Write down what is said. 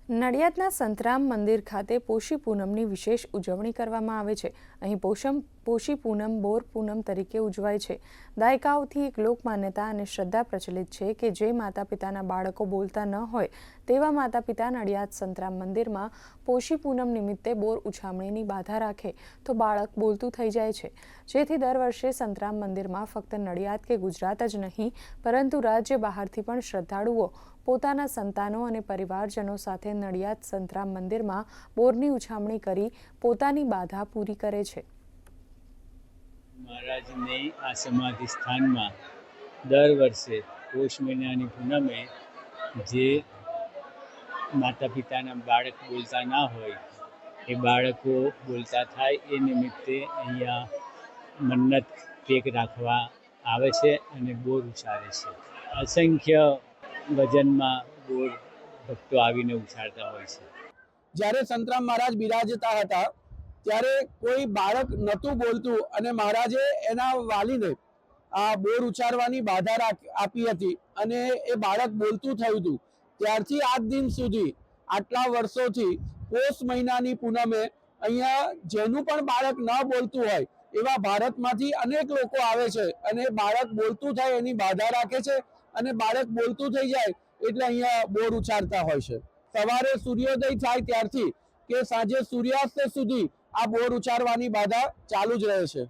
નડિયાદના સંતરામ મંદિર ખાતે પોષી પૂનમની વિશેષ ઉજવણી કરવામાં આવે છે। અહીં પોષી પૂનમ બોર પૂનમ તરીકે ઉજવાય છે। દાયકાઓથી એક લોકમાન્યતા અને શ્રદ્ધા પ્રચલિત છે કે જે માતા પિતાના બાળકો બોલતા ન હોય તેવા માતા પિતા નડિયાદ સંતરામ મંદિરમાં પોષી પૂનમ નિમિત્તે બોર ઉછામણીની બાધા રાખે તો બાળક બોલતું થઈ જાય છે, જેથી દર વર્ષે સંતરામ મંદિરમાં ફક્ત નડિયાદ કે ગુજરાત જ નહીં પરંતુ રાજ્ય બહારથી પણ શ્રદ્ધાળુઓ પોતાના સંતાનો અને પરિવારજનો સાથે નડિયાદ સંતરામ મંદિરમાં બોરની ઉછામણી કરી પોતાની બાધા પૂરી કરે છે। મહારાજની આ સમાધિ સ્થાનમાં દર વર્ષે પોષ મહિનાની પૂનમે જે માતા પિતાના બાળક બોલતા ના હોય એ બાળકો બોલતા થાય એ નિમિત્તે અહીંયા મન્નત કેક રાખવા આવે છે અને બોર ઉછાળે છે। અસંખ્ય વજનમાં બોર ભક્તો આવીને ઉછાળતા હોય છે। જ્યારે સંતરામ મહારાજ બિરાજતા હતા ત્યારે કોઈ બાળક નહોતું બોલતું અને મહારાજે એના વાલીને આ બોર ઉછાળવાની બાધા આપી હતી અને એ બાળક બોલતું થયું હતું। ત્યારથી આજ દિન સુધી આટલા વર્ષોથી પોષ મહિનાની પૂનમે અહીંયા જેનું પણ બાળક ન બોલતું હોય એવા ભારતમાંથી અનેક લોકો આવે છે અને બાળક બોલતું થાય એની બાધા રાખે છે અને બાળક બોલતું થઈ જાય એટલે અહીંયા બોર ઉછાળતા હોય છે। સવારે સૂર્યોદય થાય ત્યારથી કે સાંજે સૂર્યાસ્ત સુધી આ બોર ઉછાળવાની બાધા ચાલુ જ રહે છે।